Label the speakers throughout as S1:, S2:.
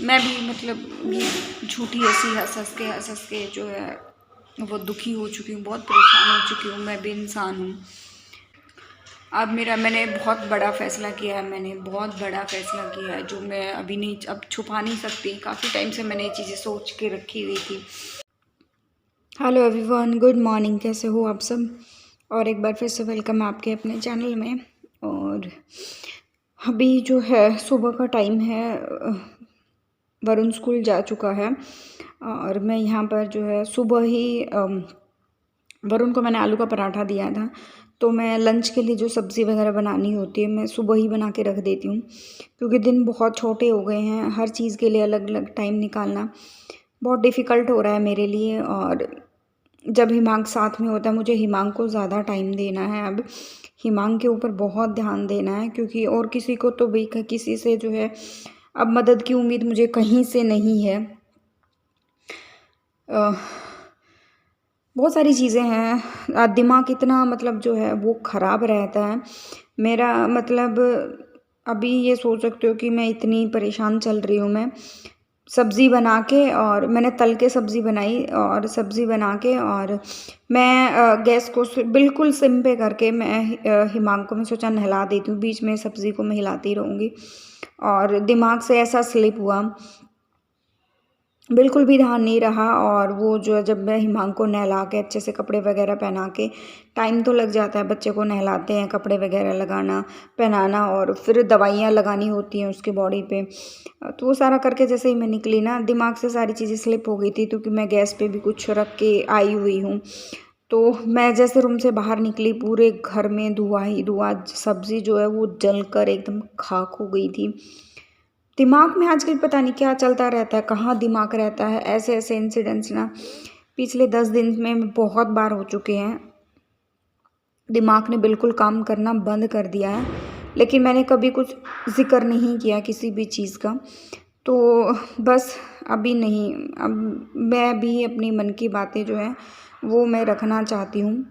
S1: मैं भी मतलब ये झूठी हंसी हंस हंस के जो है वो दुखी हो चुकी हूँ, बहुत परेशान हो चुकी हूँ। मैं भी इंसान हूँ। अब मैंने बहुत बड़ा फ़ैसला किया है, मैंने बहुत बड़ा फ़ैसला किया है जो मैं अभी नहीं, अब छुपा नहीं सकती। काफ़ी टाइम से मैंने ये चीज़ें सोच के रखी हुई थी। हेलो एवरीवन, गुड मॉर्निंग, कैसे हो आप सब? और एक बार फिर से वेलकम आपके अपने चैनल में। और अभी जो है सुबह का टाइम है, वरुण स्कूल जा चुका है और मैं यहाँ पर जो है सुबह ही वरुण को मैंने आलू का पराठा दिया था, तो मैं लंच के लिए जो सब्ज़ी वगैरह बनानी होती है मैं सुबह ही बना के रख देती हूँ, क्योंकि दिन बहुत छोटे हो गए हैं। हर चीज़ के लिए अलग अलग टाइम निकालना बहुत डिफ़िकल्ट हो रहा है मेरे लिए। और जब हिमांक साथ में होता है, मुझे हिमांक को ज़्यादा टाइम देना है। अब हिमांक के ऊपर बहुत ध्यान देना है, क्योंकि और किसी को तो भाई किसी से जो है अब मदद की उम्मीद मुझे कहीं से नहीं है। बहुत सारी चीज़ें हैं, दिमाग इतना मतलब जो है वो ख़राब रहता है मेरा। मतलब अभी ये सोच सकते हो कि मैं इतनी परेशान चल रही हूँ। मैं सब्ज़ी बना के, और मैंने तल के सब्ज़ी बनाई, और सब्ज़ी बना के और मैं गैस को बिल्कुल सिम पे करके मैं हिमांक को मैं सोचा नहला देती हूँ। बीच में सब्ज़ी को मैं हिलाती रहूँगी, और दिमाग से ऐसा स्लिप हुआ, बिल्कुल भी ध्यान नहीं रहा। और वो जो है जब मैं हिमांक को नहला के अच्छे से कपड़े वगैरह पहना के, टाइम तो लग जाता है, बच्चे को नहलाते हैं, कपड़े वगैरह लगाना पहनाना, और फिर दवाइयाँ लगानी होती हैं उसकी बॉडी पे। तो वो सारा करके जैसे ही मैं निकली ना, दिमाग से सारी चीज़ें स्लिप हो गई थी, क्योंकि मैं गैस पे भी कुछ रख के आई हुई हूँ। तो मैं जैसे रूम से बाहर निकली, पूरे घर में धुआं ही धुआं, सब्ज़ी जो है वो जलकर एकदम खाक हो गई थी। दिमाग में आजकल पता नहीं क्या चलता रहता है, कहाँ दिमाग रहता है। ऐसे ऐसे इंसिडेंट्स ना पिछले 10 दिन में बहुत बार हो चुके हैं। दिमाग ने बिल्कुल काम करना बंद कर दिया है, लेकिन मैंने कभी कुछ ज़िक्र नहीं किया किसी भी चीज़ का। तो बस अभी नहीं, अब मैं भी अपनी मन की बातें जो है वो मैं रखना चाहती हूँ।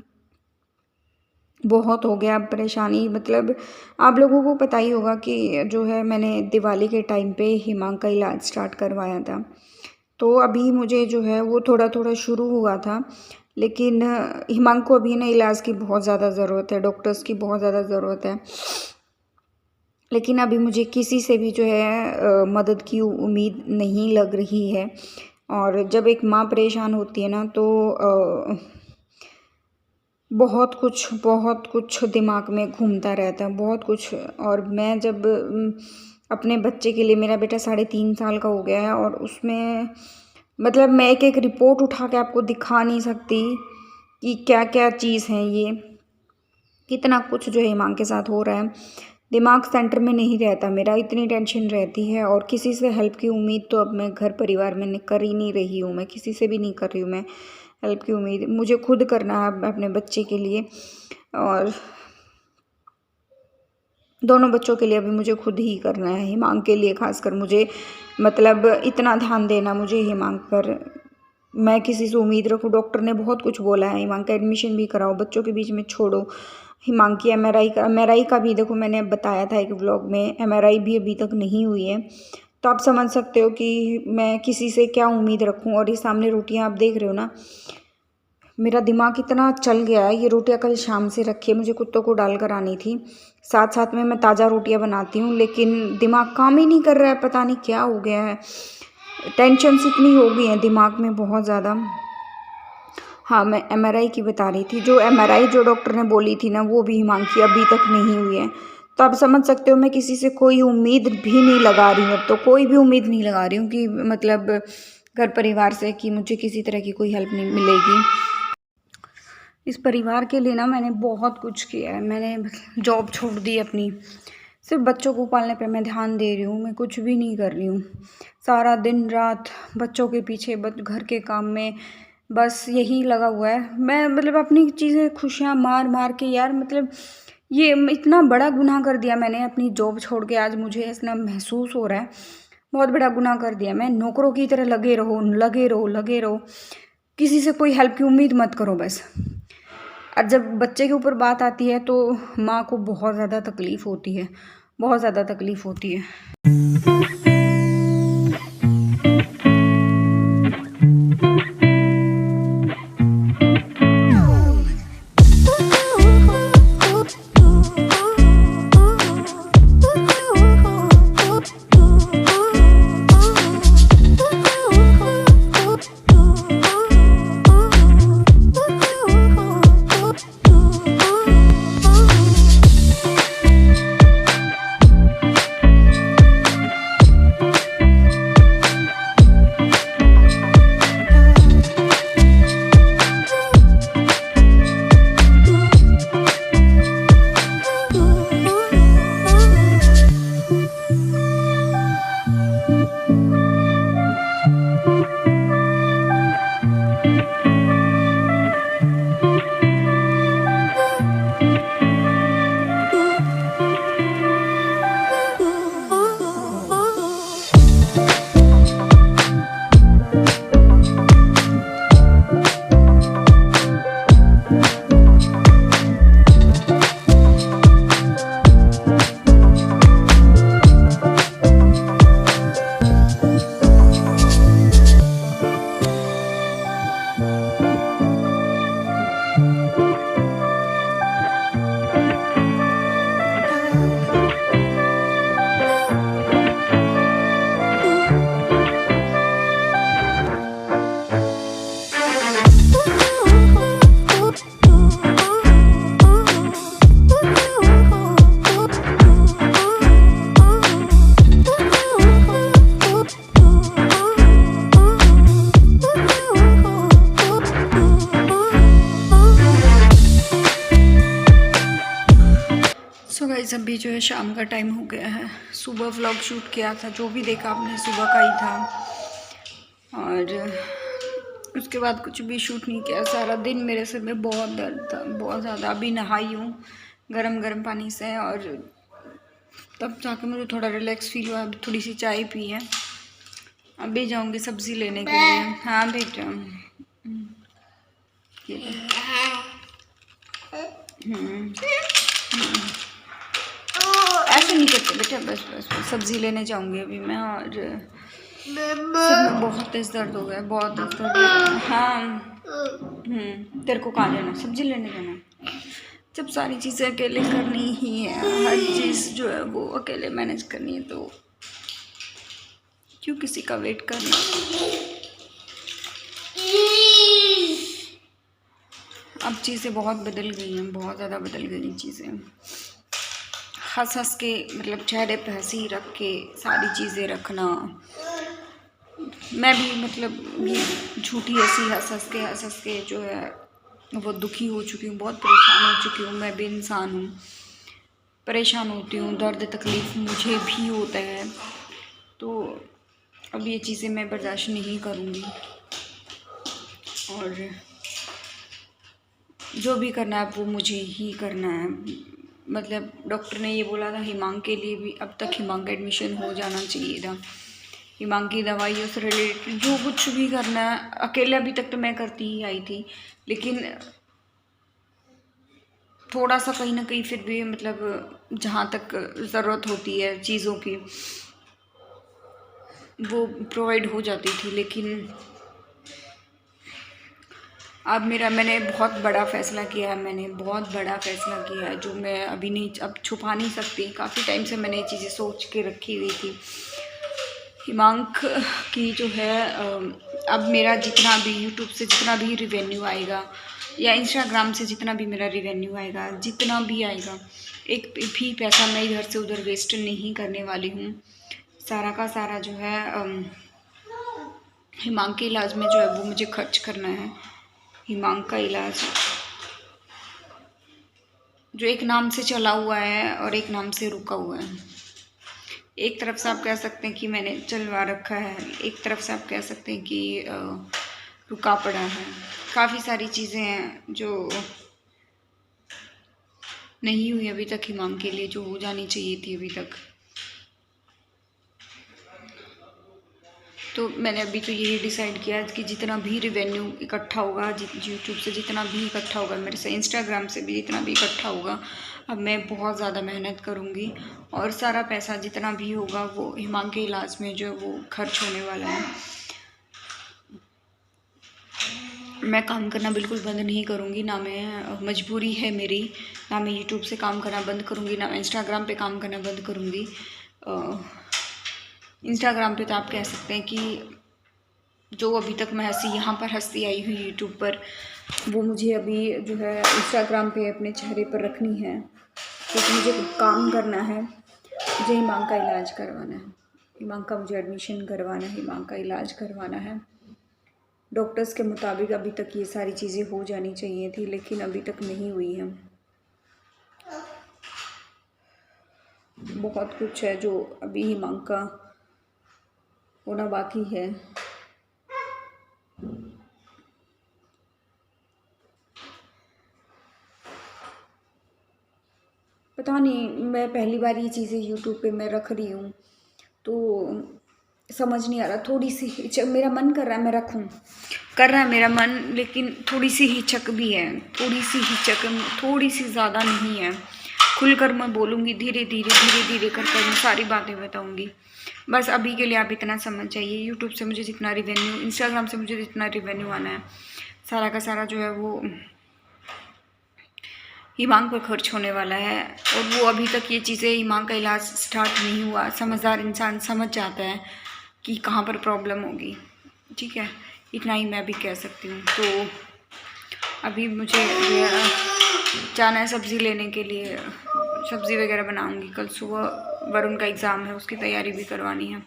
S1: बहुत हो गया अब परेशानी। मतलब आप लोगों को पता ही होगा कि जो है मैंने दिवाली के टाइम पे हिमांक का इलाज स्टार्ट करवाया था। तो अभी मुझे जो है वो थोड़ा थोड़ा शुरू हुआ था, लेकिन हिमांक को अभी ना इलाज की बहुत ज़्यादा ज़रूरत है, डॉक्टर्स की बहुत ज़्यादा ज़रूरत है। लेकिन अभी मुझे किसी से भी जो है मदद की उम्मीद नहीं लग रही है। और जब एक माँ परेशान होती है ना, तो बहुत कुछ दिमाग में घूमता रहता है, बहुत कुछ। और मैं जब अपने बच्चे के लिए, मेरा बेटा 3.5 साल का हो गया है, और उसमें मतलब मैं एक एक रिपोर्ट उठा के आपको दिखा नहीं सकती कि क्या क्या चीज़ है ये, कितना कुछ जो है हिमांक के साथ हो रहा है। दिमाग सेंटर में नहीं रहता मेरा, इतनी टेंशन रहती है। और किसी से हेल्प की उम्मीद तो अब मैं घर परिवार में कर ही नहीं रही हूँ, मैं किसी से भी नहीं कर रही हूँ मैं हेल्प की उम्मीद। मुझे खुद करना है अपने बच्चे के लिए, और दोनों बच्चों के लिए अभी मुझे खुद ही करना है। हिमांक के लिए खासकर मुझे मतलब इतना ध्यान देना मुझे हिमांक पर। मैं किसी से उम्मीद रखूँ? डॉक्टर ने बहुत कुछ बोला है, हिमांक का एडमिशन भी कराओ, बच्चों के बीच में छोड़ो। हिमांक की एमआरआई का भी देखो, मैंने बताया था एक व्लॉग में, एमआरआई भी अभी तक नहीं हुई है। तो आप समझ सकते हो कि मैं किसी से क्या उम्मीद रखूँ। और ये सामने रोटियाँ आप देख रहे हो ना, मेरा दिमाग इतना चल गया है। ये रोटियां कल शाम से रखी है, मुझे कुत्तों को डालकर आनी थी। साथ साथ में मैं ताज़ा रोटियां बनाती हूँ, लेकिन दिमाग काम ही नहीं कर रहा है, पता नहीं क्या हो गया है। टेंशन्स इतनी हो गई हैं दिमाग में, बहुत ज़्यादा। हाँ, मैं एमआरआई की बता रही थी। जो एमआरआई जो डॉक्टर ने बोली थी ना, वो भी हिमांक की अभी तक नहीं हुई है। तो आप समझ सकते हो मैं किसी से कोई उम्मीद भी नहीं लगा रही हूँ। अब तो कोई भी उम्मीद नहीं लगा रही हूँ कि मतलब घर परिवार से कि मुझे किसी तरह की कोई हेल्प नहीं मिलेगी। इस परिवार के लिए ना मैंने बहुत कुछ किया है। मैंने जॉब छोड़ दी अपनी, सिर्फ बच्चों को पालने पे मैं ध्यान दे रही हूँ, मैं कुछ भी नहीं कर रही हूँ। सारा दिन रात बच्चों के पीछे, घर के काम में बस यही लगा हुआ है। मैं मतलब अपनी चीज़ें, खुशियाँ मार मार के यार, मतलब ये इतना बड़ा गुनाह कर दिया मैंने अपनी जॉब छोड़ के। आज मुझे इतना महसूस हो रहा है, बहुत बड़ा गुनाह कर दिया। मैं नौकरों की तरह लगे रहो लगे रहो लगे रहो, किसी से कोई हेल्प की उम्मीद मत करो बस। और जब बच्चे के ऊपर बात आती है तो माँ को बहुत ज़्यादा तकलीफ़ होती है, बहुत ज़्यादा तकलीफ़ होती है। अभी जो है शाम का टाइम हो गया है। सुबह व्लॉग शूट किया था, जो भी देखा आपने सुबह का ही था, और उसके बाद कुछ भी शूट नहीं किया। सारा दिन मेरे सिर में बहुत दर्द था, बहुत ज़्यादा। अभी नहाई हूँ गरम गरम पानी से, और तब जाके मुझे थोड़ा रिलैक्स फील हुआ। अभी थोड़ी सी चाय पी है, अभी जाऊँगी सब्ज़ी लेने के लिए। हाँ बेटा, ऐसे नहीं करते बेटा, बस बस बस सब्ज़ी लेने जाऊंगी अभी मैं। और सर में बहुत तेज़ दर्द हो गया, बहुत तेज़ दर्द हो गया। हाँ तेरे को कहाँ जाना, सब्ज़ी लेने जाना। जब सारी चीज़ें अकेले करनी ही है, हर चीज़ जो है वो अकेले मैनेज करनी है, तो क्यों किसी का वेट करना। अब चीज़ें बहुत बदल गई हैं, बहुत ज़्यादा बदल गई चीज़ें। हंस हंस के, मतलब चेहरे पे हंसी रख के सारी चीज़ें रखना। मैं भी मतलब ये झूठी हंसी हंस हंस के जो है वो दुखी हो चुकी हूँ, बहुत परेशान हो चुकी हूँ। मैं भी इंसान हूँ, परेशान होती हूँ, दर्द तकलीफ़ मुझे भी होता है। तो अब ये चीज़ें मैं बर्दाश्त नहीं करूँगी, और जो भी करना है वो मुझे ही करना है। मतलब डॉक्टर ने ये बोला था हिमांग के लिए भी, अब तक हिमांग का एडमिशन हो जाना चाहिए था। हिमांग की दवाइयों से रिलेटेड जो कुछ भी करना है, अकेले अभी तक तो मैं करती ही आई थी, लेकिन थोड़ा सा कहीं ना कहीं फिर भी मतलब जहाँ तक ज़रूरत होती है चीज़ों की वो प्रोवाइड हो जाती थी। लेकिन अब मैंने बहुत बड़ा फ़ैसला किया है, मैंने बहुत बड़ा फ़ैसला किया है, जो मैं अभी नहीं, अब छुपा नहीं सकती। काफ़ी टाइम से मैंने ये चीज़ें सोच के रखी हुई थी। हिमांग की जो है अब मेरा जितना भी यूट्यूब से जितना भी रिवेन्यू आएगा, या इंस्टाग्राम से जितना भी मेरा रिवेन्यू आएगा, जितना भी आएगा, एक भी पैसा मैं इधर से उधर वेस्ट नहीं करने वाली हूँ। सारा का सारा जो है हिमांग के इलाज में जो है वो मुझे खर्च करना है। हिमांग का इलाज जो एक नाम से चला हुआ है और एक नाम से रुका हुआ है। एक तरफ से आप कह सकते हैं कि मैंने चलवा रखा है, एक तरफ से आप कह सकते हैं कि रुका पड़ा है। काफ़ी सारी चीज़ें हैं जो नहीं हुई अभी तक हिमांग के लिए, जो हो जानी चाहिए थी अभी तक। तो मैंने अभी तो यही डिसाइड किया कि जितना भी रिवेन्यू इकट्ठा होगा, यूट्यूब से जितना भी इकट्ठा होगा, मेरे से इंस्टाग्राम से भी जितना भी इकट्ठा होगा, अब मैं बहुत ज़्यादा मेहनत करूँगी, और सारा पैसा जितना भी होगा वो हिमांग के इलाज में जो है वो खर्च होने वाला है। मैं काम करना बिल्कुल बंद नहीं करूँगी, ना मैं, मजबूरी है मेरी, ना मैं यूट्यूब से काम करना बंद करूँगी, ना मैं इंस्टाग्राम पे काम करना बंद करूँगी। इंस्टाग्राम पे तो आप कह सकते हैं कि जो अभी तक मैं यहाँ पर हंसती आई हूँ यूट्यूब पर, वो मुझे अभी जो है इंस्टाग्राम पे अपने चेहरे पर रखनी है, क्योंकि मुझे काम करना है, मुझे हिमांग का इलाज करवाना है, हिमांग का मुझे एडमिशन करवाना है, हिमांग का इलाज करवाना है। डॉक्टर्स के मुताबिक अभी तक ये सारी चीज़ें हो जानी चाहिए थी, लेकिन अभी तक नहीं हुई हैं। बहुत कुछ है जो अभी हिमांग का होना बाकी है। पता नहीं, मैं पहली बार ये चीज़ें यूट्यूब पे मैं रख रही हूँ, तो समझ नहीं आ रहा। थोड़ी सी मेरा मन कर रहा है मैं रखूँ, कर रहा है मेरा मन, लेकिन थोड़ी सी हिचक भी है, थोड़ी सी हिचक, थोड़ी सी ज़्यादा नहीं है। खुलकर मैं बोलूँगी, धीरे धीरे कर मैं सारी बातें बताऊँगी। बस अभी के लिए आप इतना समझ जाइए, यूट्यूब से मुझे जितना रिवेन्यू, इंस्टाग्राम से मुझे जितना रिवेन्यू आना है, सारा का सारा जो है वो हिमांग पर खर्च होने वाला है। और वो अभी तक ये चीज़ें, हिमांग का इलाज स्टार्ट नहीं हुआ। समझदार इंसान समझ जाता है कि कहाँ पर प्रॉब्लम होगी, ठीक है, इतना ही मैं भी कह सकती हूँ। तो अभी मुझे जाना है सब्ज़ी लेने के लिए, सब्ज़ी वगैरह बनाऊँगी। कल सुबह वरुण का एग्ज़ाम है, उसकी तैयारी भी करवानी है।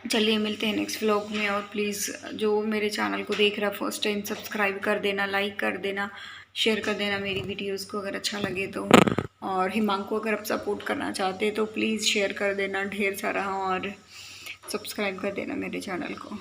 S1: चलिए मिलते हैं नेक्स्ट व्लॉग में, और प्लीज़ जो मेरे चैनल को देख रहा है फर्स्ट टाइम, सब्सक्राइब कर देना, लाइक कर देना, शेयर कर देना मेरी वीडियोस को अगर अच्छा लगे तो। और हिमांक को अगर आप सपोर्ट करना चाहते हैं तो प्लीज़ शेयर कर देना ढेर सारा और सब्सक्राइब कर देना मेरे चैनल को।